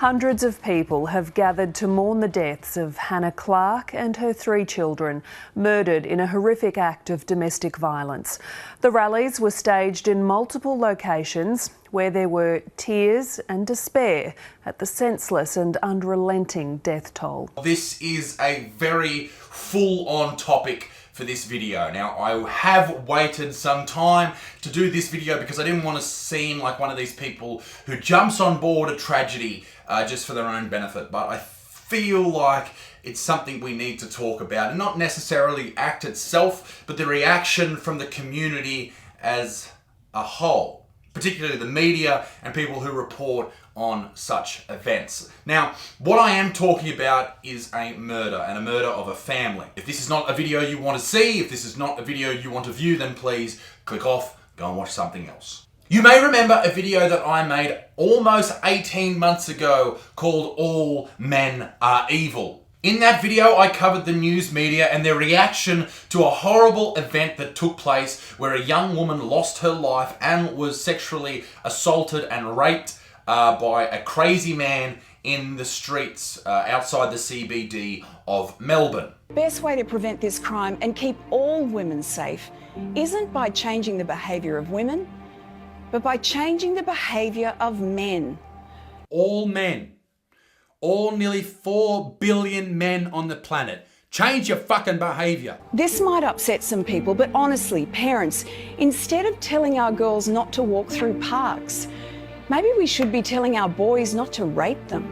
Hundreds of people have gathered to mourn the deaths of Hannah Clark and her 3 children, murdered in a horrific act of domestic violence. The rallies were staged in multiple locations where there were tears and despair at the senseless and unrelenting death toll. This is a very full-on topic for this video. Now, I have waited some time to do this video because I didn't want to seem like one of these people who jumps on board a tragedy just for their own benefit, but I feel like it's something we need to talk about, and not necessarily act itself, but the reaction from the community as a whole, particularly the media and people who report on such events. Now, what I am talking about is a murder, and a murder of a family. If this is not a video you want to see, if this is not a video you want to view, then please click off, go and watch something else. You may remember a video that I made almost 18 months ago called All Men Are Evil. In that video, I covered the news media and their reaction to a horrible event that took place where a young woman lost her life and was sexually assaulted and raped by a crazy man in the streets outside the CBD of Melbourne. The best way to prevent this crime and keep all women safe isn't by changing the behaviour of women, but by changing the behaviour of men. All men. All nearly 4 billion men on the planet. Change your fucking behaviour. This might upset some people, but honestly, parents, instead of telling our girls not to walk through parks, maybe we should be telling our boys not to rape them.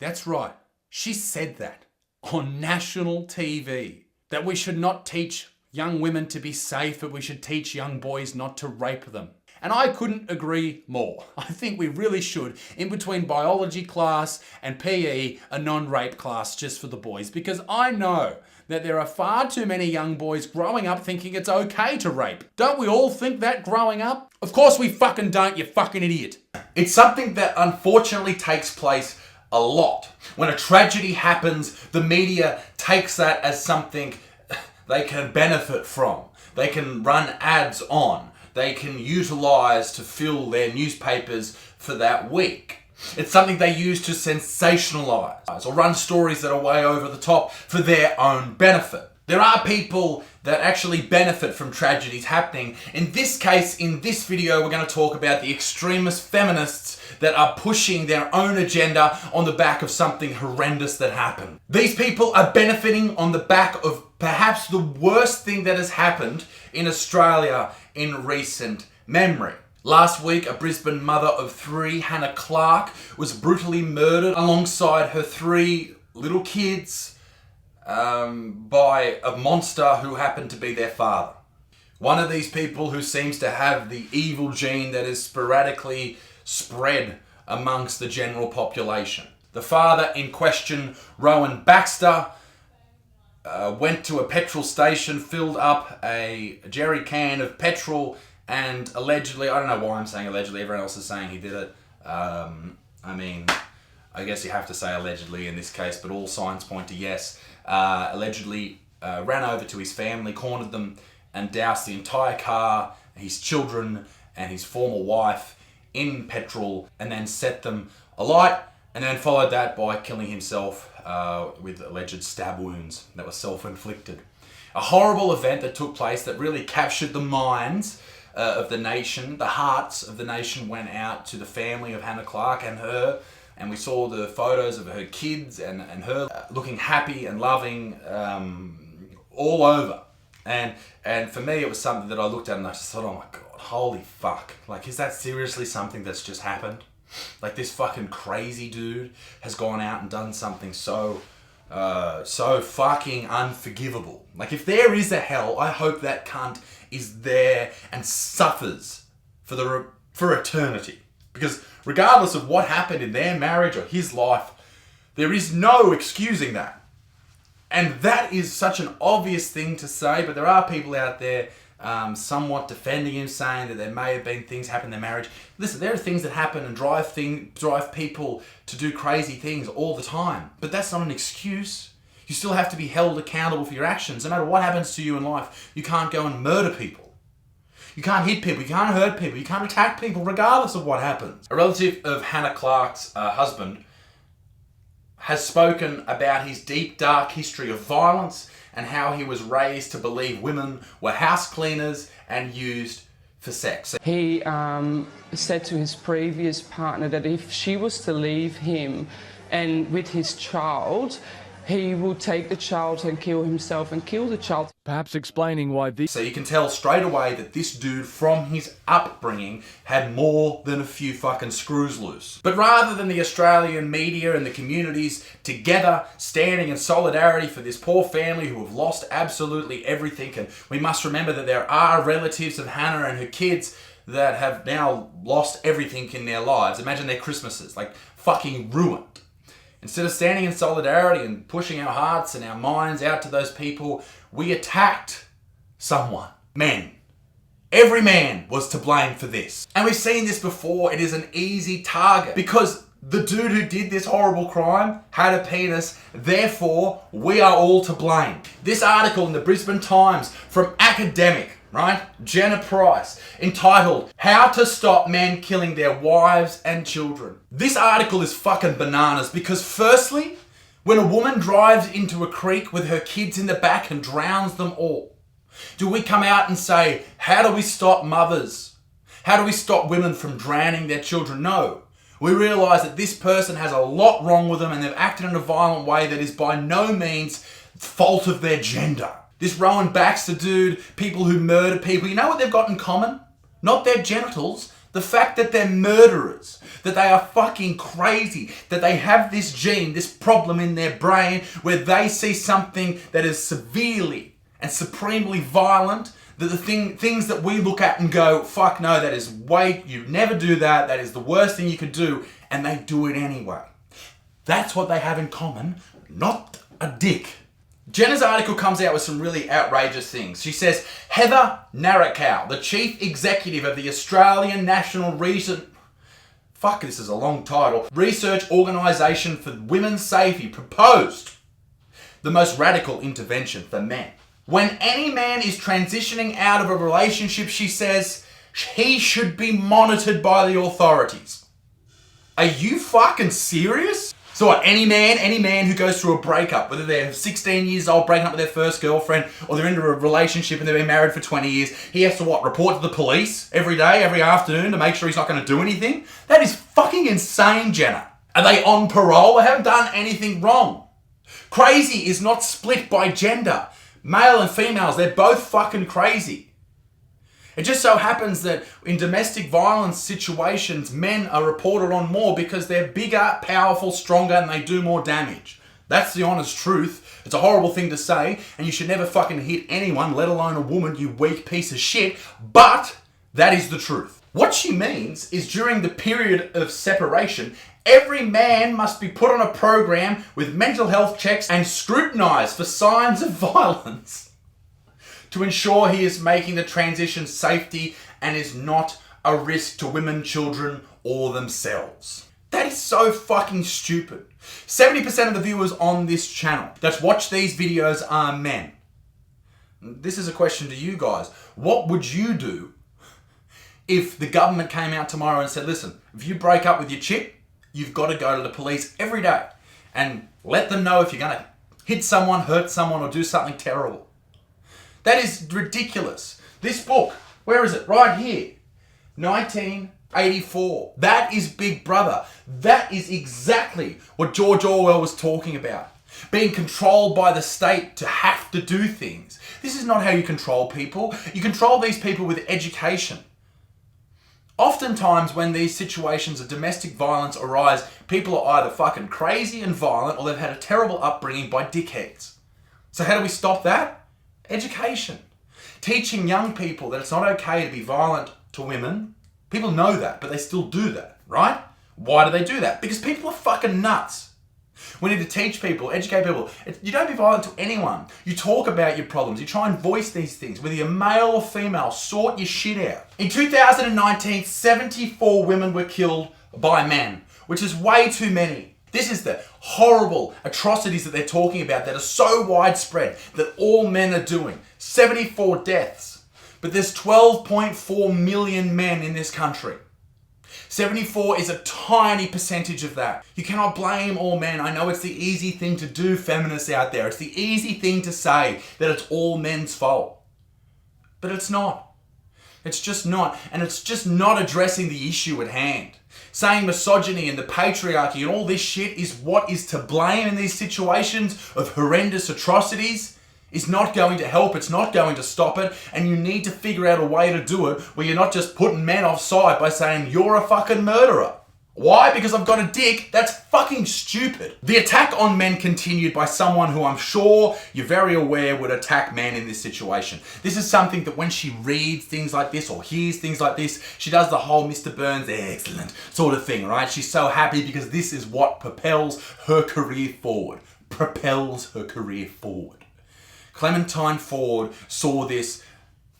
That's right. She said that on national TV, that we should not teach young women to be safe, but we should teach young boys not to rape them. And I couldn't agree more. I think we really should, in between biology class and PE, a non-rape class just for the boys, because I know that there are far too many young boys growing up thinking it's okay to rape. Don't we all think that growing up? Of course we fucking don't, you fucking idiot. It's something that unfortunately takes place a lot. When a tragedy happens, the media takes that as something they can benefit from. They can run ads on. They can utilise to fill their newspapers for that week. It's something they use to sensationalise or run stories that are way over the top for their own benefit. There are people that actually benefit from tragedies happening. In this case, in this video, we're going to talk about the extremist feminists that are pushing their own agenda on the back of something horrendous that happened. These people are benefiting on the back of perhaps the worst thing that has happened in Australia in recent memory. Last week, a Brisbane mother of 3, Hannah Clark, was brutally murdered alongside her 3 little kids by a monster who happened to be their father. One of these people who seems to have the evil gene that is sporadically spread amongst the general population. The father in question, Rowan Baxter, went to a petrol station, filled up a jerry can of petrol, and allegedly, I don't know why I'm saying allegedly, everyone else is saying he did it. I mean, I guess you have to say allegedly in this case, but all signs point to yes. Allegedly ran over to his family, cornered them, and doused the entire car, his children, and his former wife in petrol, and then set them alight, and then followed that by killing himself with alleged stab wounds that were self-inflicted. A horrible event that took place that really captured the minds of the nation. The hearts of the nation went out to the family of Hannah Clark and her, and we saw the photos of her kids and her looking happy and loving all over. And for me, it was something that I looked at and I just thought, oh my God, holy fuck. Like, is that seriously something that's just happened? Like, this fucking crazy dude has gone out and done something so fucking unforgivable. Like, if there is a hell, I hope that cunt is there and suffers for eternity. Because regardless of what happened in their marriage or his life, there is no excusing that. And that is such an obvious thing to say, but there are people out there somewhat defending him, saying that there may have been things happen in their marriage. Listen, there are things that happen and drive people to do crazy things all the time. But that's not an excuse. You still have to be held accountable for your actions. No matter what happens to you in life, you can't go and murder people. You can't hit people, you can't hurt people, you can't attack people regardless of what happens. A relative of Hannah Clark's husband has spoken about his deep, dark history of violence and how he was raised to believe women were house cleaners and used for sex. He said to his previous partner that if she was to leave him and with his child, he would take the child and kill himself and kill the child. Perhaps explaining why this... So you can tell straight away that this dude, from his upbringing, had more than a few fucking screws loose. But rather than the Australian media and the communities together standing in solidarity for this poor family who have lost absolutely everything, and we must remember that there are relatives of Hannah and her kids that have now lost everything in their lives. Imagine their Christmases, like fucking ruined. Instead of standing in solidarity and pushing our hearts and our minds out to those people, we attacked someone. Men. Every man was to blame for this. And we've seen this before. It is an easy target because the dude who did this horrible crime had a penis. Therefore, we are all to blame. This article in the Brisbane Times from academic, right? Jenna Price, entitled, How to Stop Men Killing Their Wives and Children. This article is fucking bananas because firstly, when a woman drives into a creek with her kids in the back and drowns them all, do we come out and say, how do we stop mothers? How do we stop women from drowning their children? No. We realise that this person has a lot wrong with them and they've acted in a violent way that is by no means fault of their gender. This Rowan Baxter dude, people who murder people, you know what they've got in common? Not their genitals, the fact that they're murderers, that they are fucking crazy, that they have this gene, this problem in their brain where they see something that is severely and supremely violent, that the things that we look at and go, fuck no, that is way, you never do that, that is the worst thing you could do, and they do it anyway. That's what they have in common, not a dick. Jenna's article comes out with some really outrageous things. She says, Heather Narracow, the chief executive of the Australian National Research Organisation for Women's Safety, proposed the most radical intervention for men. When any man is transitioning out of a relationship, she says, he should be monitored by the authorities. Are you fucking serious? So what, any man who goes through a breakup, whether they're 16 years old breaking up with their first girlfriend, or they're into a relationship and they've been married for 20 years, he has to what, report to the police every day, every afternoon to make sure he's not going to do anything? That is fucking insane, Jenna. Are they on parole? They haven't done anything wrong. Crazy is not split by gender. Male and females, they're both fucking crazy. It just so happens that in domestic violence situations, men are reported on more because they're bigger, powerful, stronger, and they do more damage. That's the honest truth. It's a horrible thing to say, and you should never fucking hit anyone, let alone a woman, you weak piece of shit, but that is the truth. What she means is during the period of separation, every man must be put on a program with mental health checks and scrutinised for signs of violence, to ensure he is making the transition safety and is not a risk to women, children, or themselves. That is so fucking stupid. 70% of the viewers on this channel that watch these videos are men. This is a question to you guys. What would you do if the government came out tomorrow and said, listen, if you break up with your chick, you've got to go to the police every day and let them know if you're going to hit someone, hurt someone, or do something terrible? That is ridiculous. This book, where is it? Right here. 1984. That is Big Brother. That is exactly what George Orwell was talking about. Being controlled by the state to have to do things. This is not how you control people. You control these people with education. Oftentimes when these situations of domestic violence arise, people are either fucking crazy and violent or they've had a terrible upbringing by dickheads. So how do we stop that? Education. Teaching young people that it's not okay to be violent to women. People know that, but they still do that, right? Why do they do that? Because people are fucking nuts. We need to teach people, educate people. You don't be violent to anyone. You talk about your problems. You try and voice these things. Whether you're male or female, sort your shit out. In 2019, 74 women were killed by men, which is way too many. This is the horrible atrocities that they're talking about that are so widespread that all men are doing. 74 deaths. But there's 12.4 million men in this country. 74 is a tiny percentage of that. You cannot blame all men. I know it's the easy thing to do, feminists out there. It's the easy thing to say that it's all men's fault. But it's not. It's just not. And it's just not addressing the issue at hand. Saying misogyny and the patriarchy and all this shit is what is to blame in these situations of horrendous atrocities is not going to help. It's not going to stop it. And you need to figure out a way to do it where you're not just putting men offside by saying you're a fucking murderer. Why? Because I've got a dick? That's fucking stupid. The attack on men continued by someone who I'm sure you're very aware would attack men in this situation. This is something that when she reads things like this or hears things like this, she does the whole Mr. Burns, excellent sort of thing, right? She's so happy because this is what propels her career forward. Propels her career forward. Clementine Ford saw this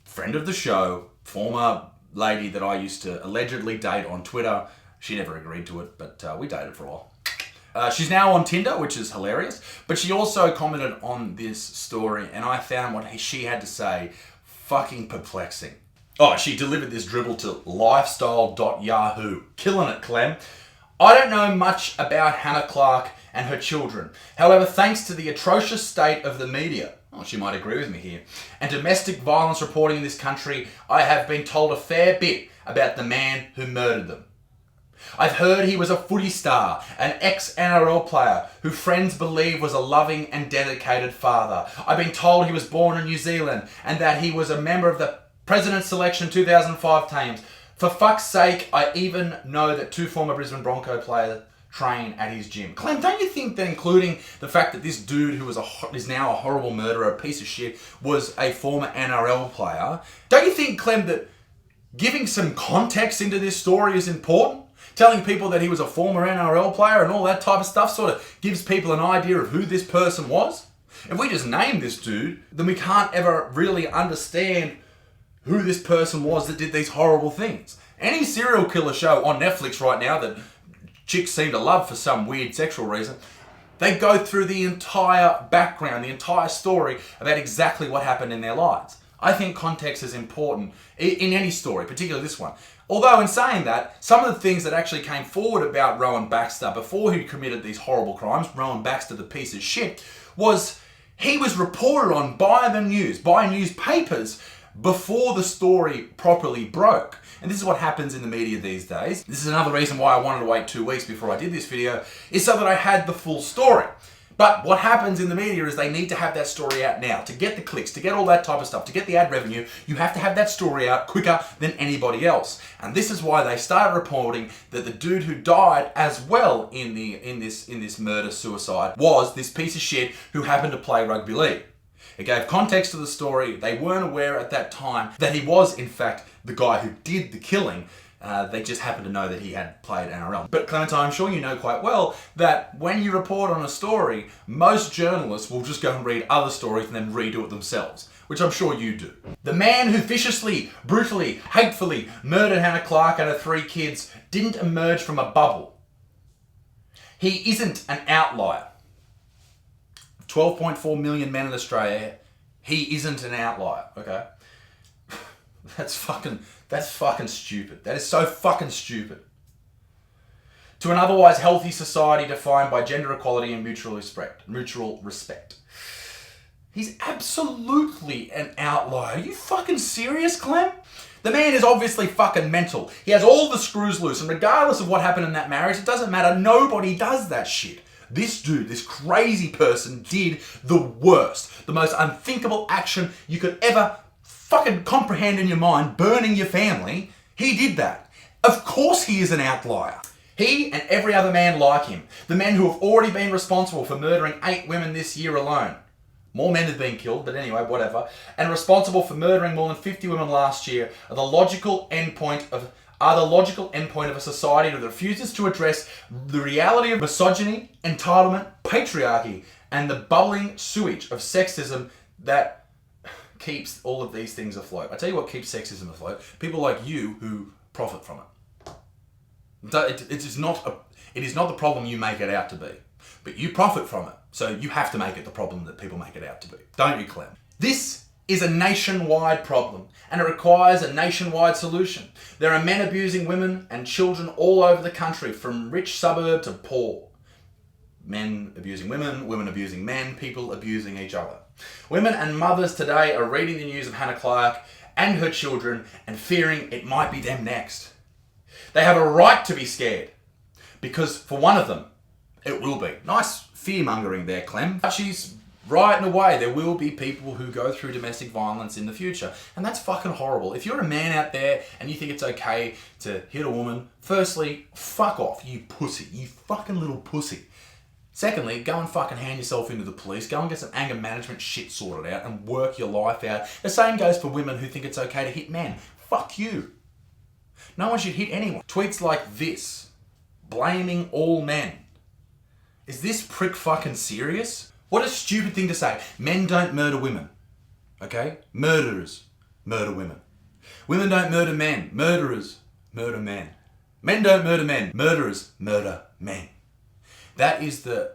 friend of the show, former lady that I used to allegedly date on Twitter. She never agreed to it, but we dated for a while. She's now on Tinder, which is hilarious. But she also commented on this story, and I found what she had to say fucking perplexing. Oh, she delivered this dribble to lifestyle.yahoo. Killing it, Clem. I don't know much about Hannah Clark and her children. However, thanks to the atrocious state of the media, she might agree with me here, and domestic violence reporting in this country, I have been told a fair bit about the man who murdered them. I've heard he was a footy star, an ex-NRL player who friends believe was a loving and dedicated father. I've been told he was born in New Zealand and that he was a member of the President's Selection 2005 teams. For fuck's sake, I even know that 2 former Brisbane Bronco players train at his gym. Clem, don't you think that including the fact that this dude who is now a horrible murderer, a piece of shit, was a former NRL player, don't you think, Clem, that giving some context into this story is important? Telling people that he was a former NRL player and all that type of stuff sort of gives people an idea of who this person was? If we just name this dude, then we can't ever really understand who this person was that did these horrible things. Any serial killer show on Netflix right now that chicks seem to love for some weird sexual reason, they go through the entire background, the entire story about exactly what happened in their lives. I think context is important in any story, particularly this one. Although in saying that, some of the things that actually came forward about Rowan Baxter before he committed these horrible crimes, Rowan Baxter the piece of shit, was he was reported on by the news, by newspapers, before the story properly broke. And this is what happens in the media these days. This is another reason why I wanted to wait 2 weeks before I did this video, is so that I had the full story. But what happens in the media is they need to have that story out now. To get the clicks, to get all that type of stuff, to get the ad revenue, you have to have that story out quicker than anybody else. And this is why they started reporting that the dude who died as well in this murder-suicide was this piece of shit who happened to play rugby league. It gave context to the story. They weren't aware at that time that he was, in fact, the guy who did the killing. They just happened to know that he had played NRL. But Clementine, I'm sure you know quite well that when you report on a story, most journalists will just go and read other stories and then redo it themselves, which I'm sure you do. The man who viciously, brutally, hatefully murdered Hannah Clark and her 3 kids didn't emerge from a bubble. He isn't an outlier. 12.4 million men in Australia, he isn't an outlier, okay? That's fucking stupid. That is so fucking stupid. To an otherwise healthy society defined by gender equality and mutual respect. He's absolutely an outlier. Are you fucking serious, Clem? The man is obviously fucking mental. He has all the screws loose, and regardless of what happened in that marriage, it doesn't matter. Nobody does that shit. This dude, this crazy person, did the worst, the most unthinkable action you could ever fucking comprehend in your mind, burning your family. He did that. Of course he is an outlier. He and every other man like him, the men who have already been responsible for murdering 8 women this year alone. More men have been killed, but anyway, whatever. And responsible for murdering more than 50 women last year are the logical endpoint of a society that refuses to address the reality of misogyny, entitlement, patriarchy, and the bubbling sewage of sexism that keeps all of these things afloat. I tell you what keeps sexism afloat. People like you who profit from it. It is not the problem you make it out to be. But you profit from it. So you have to make it the problem that people make it out to be. Don't you, Clem? This is a nationwide problem, and it requires a nationwide solution. There are men abusing women and children all over the country, from rich suburb to poor. Men abusing women, women abusing men, people abusing each other. Women and mothers today are reading the news of Hannah Clark and her children and fearing it might be them next. They have a right to be scared, because for one of them, it will be. Nice fear-mongering there, Clem. But she's right in a way. There will be people who go through domestic violence in the future, and that's fucking horrible. If you're a man out there and you think it's okay to hit a woman, firstly, fuck off, you pussy. You fucking little pussy. Secondly, go and fucking hand yourself into the police, go and get some anger management shit sorted out and work your life out. The same goes for women who think it's okay to hit men. Fuck you. No one should hit anyone. Tweets like this, blaming all men. Is this prick fucking serious? What a stupid thing to say. Men don't murder women. Okay? Murderers murder women. Women don't murder men. Murderers murder men. Men don't murder men. Murderers murder men. That is the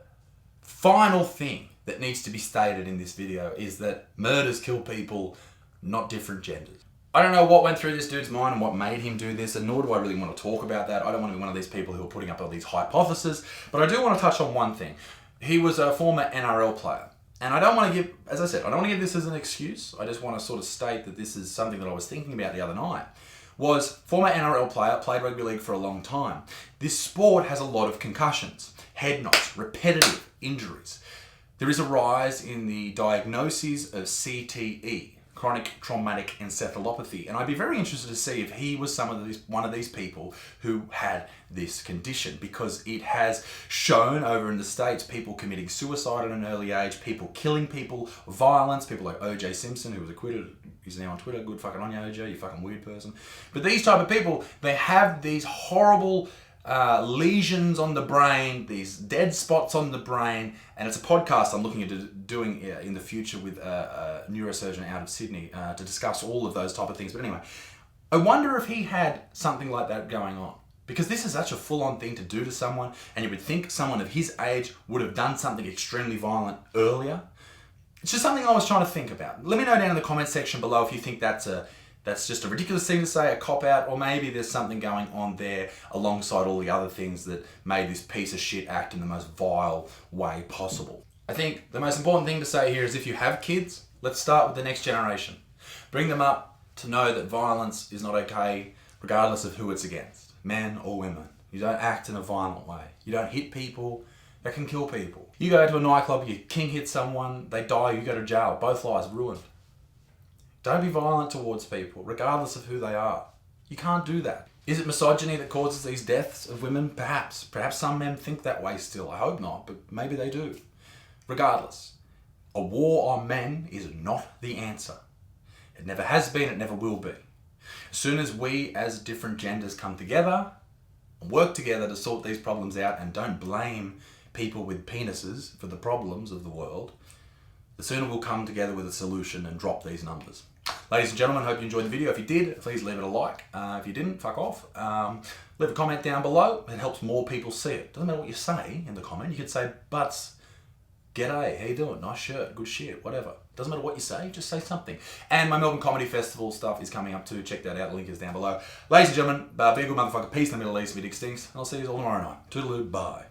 final thing that needs to be stated in this video, is that murders kill people, not different genders. I don't know what went through this dude's mind and what made him do this, and nor do I really want to talk about that. I don't want to be one of these people who are putting up all these hypotheses, but I do want to touch on one thing. He was a former NRL player, and I don't want to give, as I said, I don't want to give this as an excuse. I just want to sort of state that this is something that I was thinking about the other night. Was former NRL player, played rugby league for a long time. This sport has a lot of concussions, head knocks, repetitive injuries. There is a rise in the diagnoses of CTE, chronic traumatic encephalopathy, and I'd be very interested to see if he was one of these people who had this condition, because it has shown over in the States people committing suicide at an early age, people killing people, violence, people like O.J. Simpson, who was acquitted. He's now on Twitter. Good fucking on you, OJ, you fucking weird person. But these type of people, they have these horrible lesions on the brain, these dead spots on the brain, and it's a podcast I'm looking at doing in the future with a neurosurgeon out of Sydney to discuss all of those type of things. But anyway, I wonder if he had something like that going on, because this is such a full-on thing to do to someone, and you would think someone of his age would have done something extremely violent earlier. It's just something I was trying to think about. Let me know down in the comment section below if you think that's just a ridiculous thing to say, a cop-out, or maybe there's something going on there alongside all the other things that made this piece of shit act in the most vile way possible. I think the most important thing to say here is, if you have kids, let's start with the next generation. Bring them up to know that violence is not okay, regardless of who it's against, men or women. You don't act in a violent way. You don't hit people that can kill people. You go to a nightclub, you king hit someone, they die, you go to jail. Both lives ruined. Don't be violent towards people, regardless of who they are. You can't do that. Is it misogyny that causes these deaths of women? Perhaps. Perhaps some men think that way still. I hope not, but maybe they do. Regardless, a war on men is not the answer. It never has been, it never will be. As soon as we as different genders come together and work together to sort these problems out and don't blame people with penises for the problems of the world, the sooner we'll come together with a solution and drop these numbers. Ladies and gentlemen, hope you enjoyed the video. If you did, please leave it a like. If you didn't, fuck off. Leave a comment down below. It helps more people see it. Doesn't matter what you say in the comment. You could say, Butts, g'day, how you doing? Nice shirt, good shit, whatever. Doesn't matter what you say, just say something. And my Melbourne Comedy Festival stuff is coming up too. Check that out. The link is down below. Ladies and gentlemen, be a good motherfucker. Peace in the Middle East. Be dick stinks. And I'll see you all tomorrow night. Toodaloo, bye.